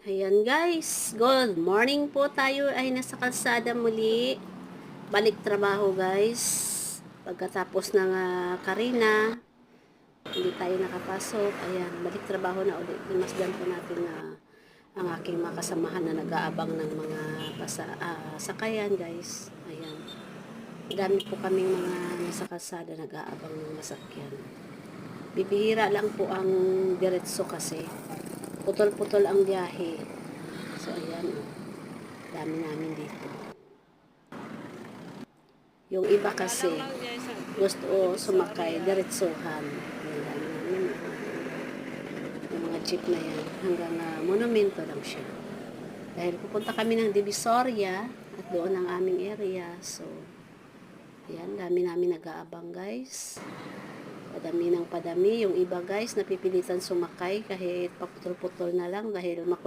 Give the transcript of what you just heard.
Ayan guys, good morning po, tayo ay nasa kalsada muli. Balik trabaho guys. Pagkatapos ng karina, hindi tayo nakapasok. Ayan, balik trabaho na ulit. Limasdan po natin na ang aking mga kasamahan na nag-aabang ng mga sakayan guys. Ayan. Dami po kaming mga nasa kalsada nag-aabang ng masakyan. Bibihira lang po ang diretso kasi putol-putol ang biyahe. So, ayan, dami namin dito. Yung iba kasi, gusto sumakay, diretsuhan. Ayan, dami namin. Yung mga jeep na yan, hanggang monumento lang siya. Dahil pupunta kami ng Divisoria, at doon ang aming area. So, ayan, dami namin nag-aabang guys. Padami ng padami. Yung iba guys, napipilitan sumakay kahit paputol-putol na lang dahil makulit